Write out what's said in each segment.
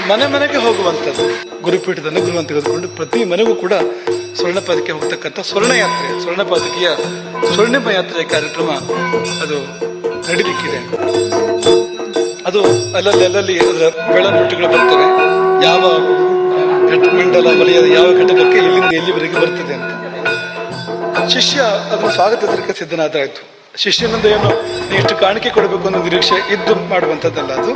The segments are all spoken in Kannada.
ಮನೆ ಮನೆಗೆ ಹೋಗುವಂಥದ್ದು. ಗುರುಪೀಠದ ಅನುಗ್ರಹವನ್ನು ತೆಗೆದುಕೊಂಡು ಪ್ರತಿ ಮನೆಗೂ ಕೂಡ ಸ್ವರ್ಣಪಾದಕ್ಕೆ ಹೋಗ್ತಕ್ಕಂಥ ಸ್ವರ್ಣಪಾದಕಿಯ ಸ್ವರ್ಣಿಮ ಯಾತ್ರೆಯ ಕಾರ್ಯಕ್ರಮ ಅದು ನಡೀಲಿಕ್ಕಿದೆ. ಅದು ಅಲ್ಲಲ್ಲಿ ಅದರ ಬೆಳವಣಿಗೆಗಳು ಬರ್ತವೆ. ಯಾವ ಮಂಡಲ ವಲಯದ ಯಾವ ಘಟಕಕ್ಕೆ ಎಲ್ಲಿಂದ ಎಲ್ಲಿವರೆಗೆ ಬರ್ತದೆ ಅಂತ. ಶಿಷ್ಯ ಅದನ್ನು ಸ್ವಾಗತಿಸಲಿಕ್ಕೆ ಸಿದ್ಧನಾದಾಯಿತು. ಶಿಷ್ಯನಿಂದ ಏನು ಎಷ್ಟು ಕಾಣಿಕೆ ಕೊಡಬೇಕು ಅನ್ನೋ ನಿರೀಕ್ಷೆ ಇದ್ದು ಮಾಡುವಂಥದ್ದಲ್ಲ, ಅದು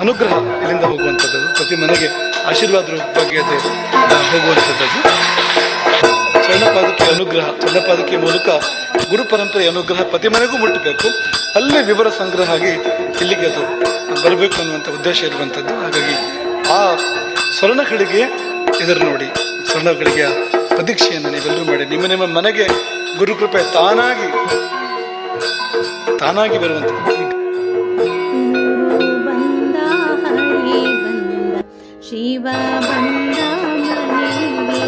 ಅನುಗ್ರಹ ಇಲ್ಲಿಂದ ಹೋಗುವಂಥದ್ದು. ಪ್ರತಿ ಮನೆಗೆ ಆಶೀರ್ವಾದ ಬಗ್ಗೆ ಅದು ಹೋಗುವಂಥದ್ದು. ಸ್ವರ್ಣಪಾದಕಿಯ ಅನುಗ್ರಹ, ಸ್ವರ್ಣಪಾದಕಿಯ ಮೂಲಕ ಗುರು ಪರಂಪರೆಯ ಅನುಗ್ರಹ ಪ್ರತಿ ಮನೆಗೂ ಮುಟ್ಟಬೇಕು. ಅಲ್ಲೇ ವಿವರ ಸಂಗ್ರಹ ಆಗಿ ಇಲ್ಲಿಗೆ ಅದು ಬರಬೇಕು ಅನ್ನುವಂಥ ಉದ್ದೇಶ ಇರುವಂಥದ್ದು. ಹಾಗಾಗಿ ಆ ಸ್ವರ್ಣಗಳಿಗೆ ಎದುರು ನೋಡಿ, ಸ್ವರ್ಣಗಳಿಗೆ ಪ್ರತೀಕ್ಷೆಯನ್ನು ನೀವೆಲ್ಲರೂ ಮಾಡಿ ನಿಮ್ಮ ಮನೆಗೆ ಗುರುಕೃಪೆ ತಾನಾಗಿ ಬರುವಂಥದ್ದು. ಶಿವ ಬಂದ ಮನೆಗೆ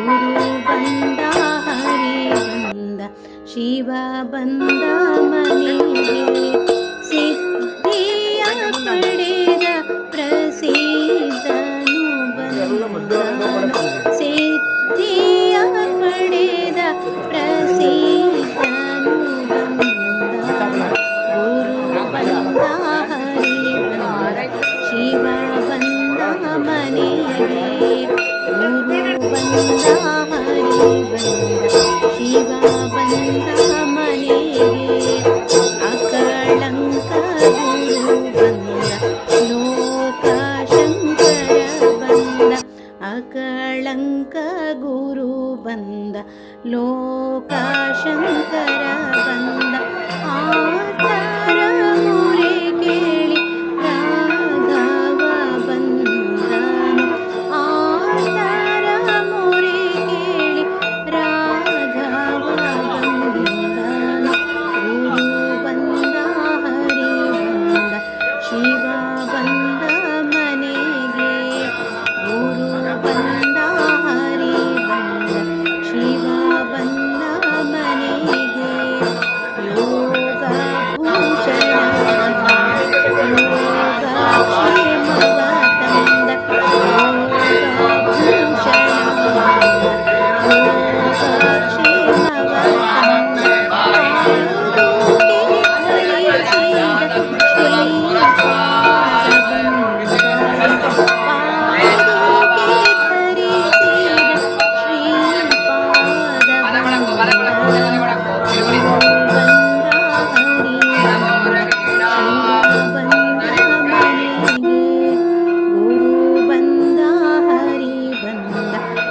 ಗುರು ಬಂದ ಹರಿ ಬಂದ ಶಿವ ಬಂದ ಮನೆಗೆ ಸಿದ್ಧಿಯ ಪಡೆದ ಪ್ರಸಿದ್ಧನು ಬಂದ ಸಿದ್ಧಿಯ ಪಡೆದ ಪ್ರಸಿದ್ಧನು ಬಂದ ಗುರು ಬಂದ ಹರಿ ಬಂದ ಶಿವ ಬಂದ ಮನೆಗೆ ಗುರು ಬಂದ ಹರಿ ಬಂದ ಶಿವ ಬಂದ ಮನೆಗೆ ಅಕಳಂಕ ಗುರು ಬಂದ ಲೋಕ ಶಂಕರ ಬಂದ ಅಕಳಂಕ ಗುರು ಬಂದ ಲೋಕ ಶಂಕರ ಬಂದ ಆತರ ಮೊರೆ ಕೇಳಿ ರಾಘವ ಬಂದನು ಆತರ ಮೊರೆ ಕೇಳಿ ರಾಘವ ಬಂದನು ಗುರು ಬಂದ ಹರಿ ಬಂದ ಶಿವ ಬಂದ ಮನೆಗೆ ಗುರು ಬಂದ ಹರಿ ಬಂದ ಶಿವ ಬಂದ ಮನೆಗೆ ಯೋಗ ಭೂಷಣ ಯೋಗ ಕ್ಷೇಮವ ತಂದ ಯೋಗ ಭೂಷಣ ಯೋಗ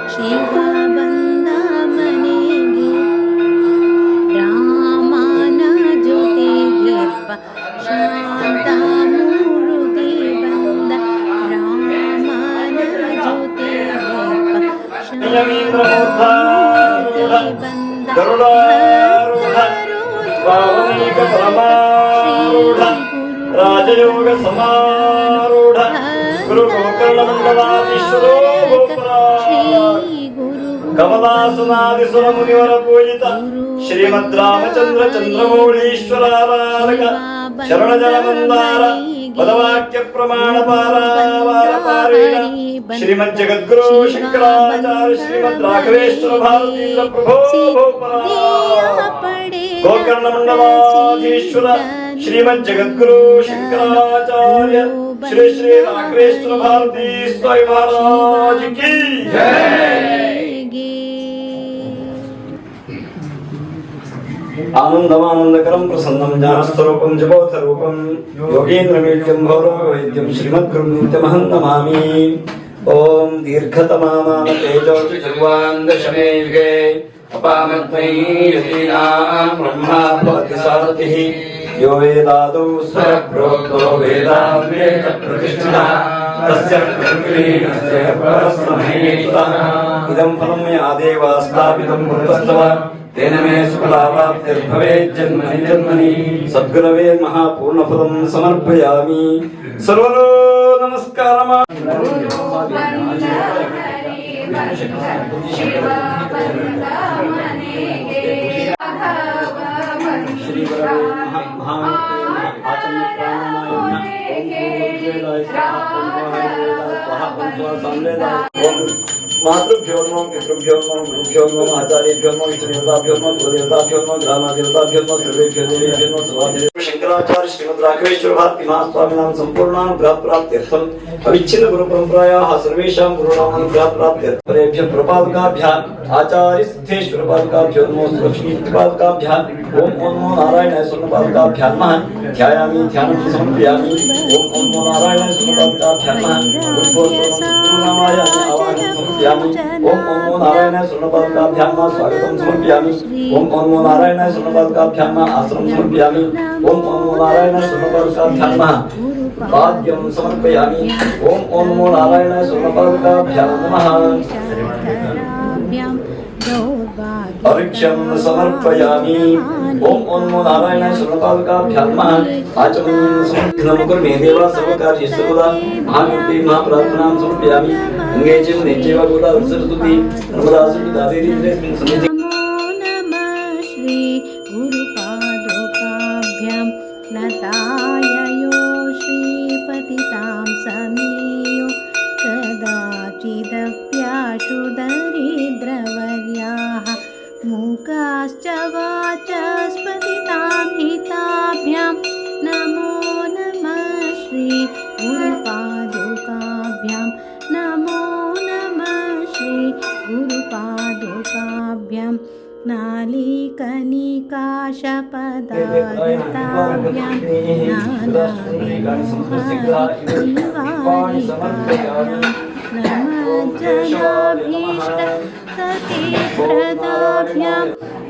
ಕ್ಷೇಮವ ತಂದ ರಾಜಯೋಗ ಸಮಾರೂಢ ಗುರು ಗೋಕರ್ಣ ಮಂಡಲಾಧೀಶ್ವರೋ ಕಮಲಾಸನಾದಿಸುರ ಮುನಿವರ ಪೂಜಿತ ಶ್ರೀಮದ್ ರಾಮಚಂದ್ರ ಚಂದ್ರಮೌಳೀಶ್ವರಾರಾಧಕ ಶರಣಜನ ಮಂದಾರ ಪದವಾಕ್ಯ ಪ್ರಮಾಣ ಪಾರಾವಾರಪಾರೇಣ ಶ್ರೀಮದ್ ಜಗದ್ಗುರು ಶಂಕರಾಚಾರ್ಯ ಶ್ರೀಮದ್ ರಾಘವೇಶ್ವರ ಭಾರತೀಂದ್ರ ಪ್ರಭೋ ಗೋಕರ್ಣ ಮಂಡಲಾಧೀಶ್ವರ ಶ್ರೀಮದ್ ಜಗದ್ಗುರು ಶಂಕರಾಚಾರ್ಯ ಶ್ರೀ ಶ್ರೀ ರಾಘವೇಶ್ವರ ಭಾರತೀ ಸ್ವಾಮಿ ಮಹಾರಾಜ್ ಕಿ ಆನಂದಮಾನಂದಕರಂ ಪ್ರಸನ್ನಂ ಜ್ಞಾನಸ್ವರೂಪಂ ಜಪೋತ್ತರೂಪಂ ಯೋಗೇಂದ್ರಮೀಡ್ಯಂ ಭೌರವೈದ್ಯಂ ಶ್ರೀಮದ್ಗುರುಂ ನಿತ್ಯಮಹಂ ನಮಾಮಿ. ಓಂ ದೀರ್ಘತಮಾಮಾನ ತೇಜೋಚ ಚರ್ವಾಂದಶಮೇ ಯುಗೇ ಅಪಾಮತ್ಮೈ ಯತೀನಾಂ ಬ್ರಹ್ಮಾ ಭವತಿ ಸಾರಥಿಃ ಯೋ ವೇದಾದೌ ಸ್ವಪ್ರೋಕ್ತೋ ವೇದಾಂತೇನ ಪ್ರತಿಷ್ಠಿತಃ ತಸ್ಯ ಪ್ರಕೃತಿನಸ್ಯ ಪರಸ್ಮೈ ಇದಂ ಫಲಂ ಯಾ ದೇವಾ ಸ್ಥಾಪಿತಂ ಭೂತಸ್ತವ तेन मे सुफलाप्तिर्भवेत् जन्मनि जन्मनि सद्गुरवे महापूर्णफलं समर्पयामि. सर्वलो नमस्कारः. श्री ऋग्वेदाय स्वाहा, ओम यजुर्वेदाय स्वाहा, ओम सामवेदाय मातृभ्यो नमः, पितृभ्यो नमः, गुरुभ्यो नमः, आचार्यभ्यो नमः, इष्टदेवताभ्यो नमः, कुलदेवताभ्यो नमः, ग्रामदेवताभ्यो नमः, सर्वेभ्यो देवेभ्यो नमः, सभादेवेभ्यो शंकराचार्य श्रीमद् राघवेश्वर भारती महास्वामिनां संपूर्णानुग्रह प्राप्त्यर्थम् अविच्छिन्न गुरु परंपरायाः सर्वेषां गुरूणां अनुग्रह प्राप्त्यर्थं परेभ्यः प्रपादकाभ्याम् आचार्य सिद्धेश्वर पादकाभ्यो नमो लक्ष्मी पादकाभ्यां ओम नमो नारायणाय स्वर्णपादकाभ्यां नमः ध्यायामि ध्यानं समर्पयामि ओम नमो नारायणाय स्वर्णपादकाभ्यां नमः गुरुनामाय आवाहनं समर्पयामि ओम नमो नारायणाय स्वर्णपादकाभ्यां नमः स्वागतं समर्पयामि ओम नमो नारायणाय स्वर्णपादकाभ्यां नमः आश्रमं समर्पयामि ओम नमो नारायणाय स्वर्णपादकाभ्यां नमः पाद्यं समर्पयामि ओम नमो नारायणाय स्वर्णपादकाभ्यां नमः अभिक्षं समर्पयामि ओम नमो नारायणाय स्वर्णपादकाभ्यां नमः आचमनीयं समर्पणं कुर्मे देवा सर्वकार्येषु सर्वदा महामूर्ति महाप्रार्थनां समर्पयामि गंगे च नेचैव गोदावरी सरस्वती नर्मदा सिन्धु कावेरी सन्निधि श्री गुरुपादोकाभ्यां नताययो श्रीपतितां समीयो कदाचिदप्याशु दरिद्रवर्याः मूकाश्च वाचस्पतितां हिताभ्यां नमो नमः श्री गुरुपादोकाभ्यां नमो नमः श्री गुरुपादोकाभ्यां नालीकनिकाशपदादिताभ्यां नमज्जनाभीष्टसतीप्रदाभ्यां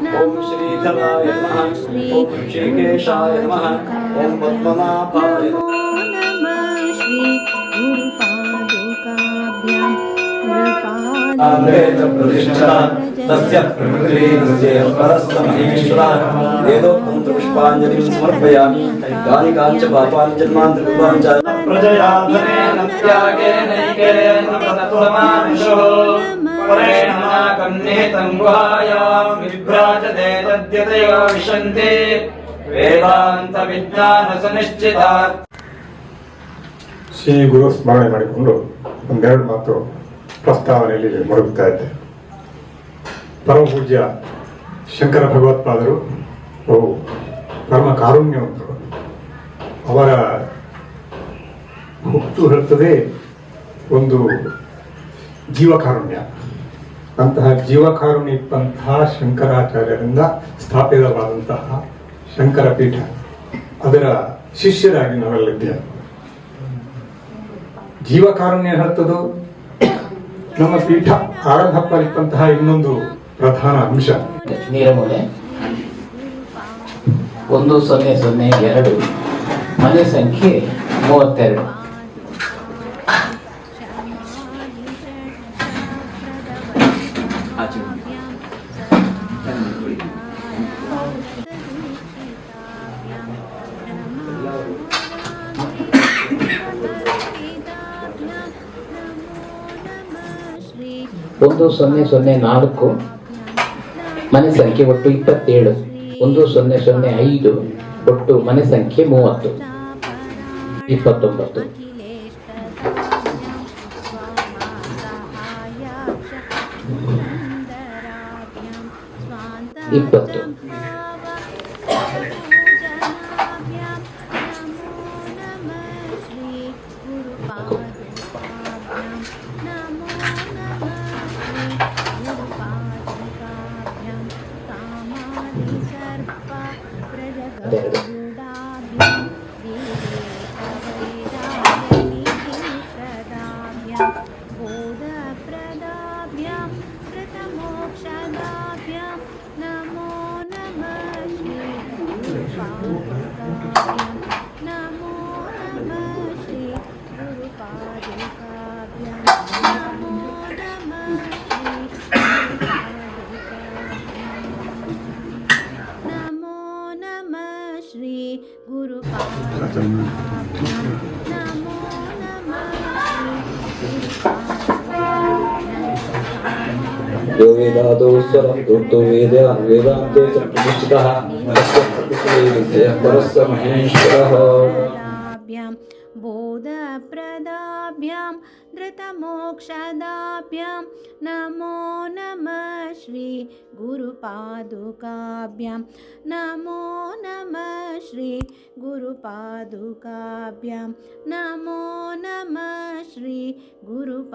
नमो नमः श्री गुरुपादोकाभ्यां नमो नमः श्री गुरुपादोकाभ्यां तस्य प्रकृतिर्यस्य परस्तमहेश्वरः वेदोक्तं पुष्पाञ्जलिं समर्पयामि यानि काञ्च पापानि जन्मान्तरकृतानि च प्रजया धनेन त्यागेनैकेन प्रततुलमानुषो परेण नाकन्निहितं गुहायां विभ्राजते तद्यतयो विशन्ति वेदान्तविज्ञानसुनिश्चितात् ಶ್ರೀ ಗುರು ಸ್ಮರಣೆ ಮಾಡಿಕೊಂಡು ಒಂದೆರಡು ಮಾತು ಪ್ರಸ್ತಾವನೆಯಲ್ಲಿ ಮುಳುಗುತ್ತಾ ಇದ್ದೆ. ಪರಮ ಪೂಜ್ಯ ಶಂಕರ ಭಗವತ್ಪಾದರು ಪರಮ ಕಾರುಣ್ಯವಂತರು. ಅವರ ಹುಟ್ಟು ಹತ್ತದೇ ಒಂದು ಜೀವಕಾರುಣ್ಯ. ಅಂತಹ ಜೀವಕಾರುಣ್ಯ ಇದ್ದಂತಹ ಶಂಕರಾಚಾರ್ಯರಿಂದ ಸ್ಥಾಪಿತವಾದಂತಹ ಶಂಕರ ಪೀಠ, ಅದರ ಶಿಷ್ಯರಾಗಿ ನಾವೆಲ್ಲಿದ್ದೇವೆ. ಜೀವಕಾರುಣ್ಯ ಹತ್ತದು ನಮ್ಮ ಪೀಠ ಆರಂಭಪ್ಪಂತಹ ಇನ್ನೊಂದು ಪ್ರಧಾನ ಅಂಶ. ನೀರಮೂಲೆ 1002 ಮನೆ ಸಂಖ್ಯೆ 32. ಒಂದು 1004 ಮನೆ ಸಂಖ್ಯೆ ಒಟ್ಟು 27. 1005 ಒಟ್ಟು ಮನೆ ಸಂಖ್ಯೆ 30. 29. यो वेदादौ स्वरं दूतो वेदान्ते च प्रतिष्ठितः तस्य प्रतिष्ठितः परस्य महेश्वरः बोधप्रदाभ्यां धृतमोक्षदाभ्यां नमो नमः श्री गुरुपादुकाभ्यां नमो नमः श्री गुरुपादुकाभ्यां नमो नमः श्री गुरुपादुकाभ्याम्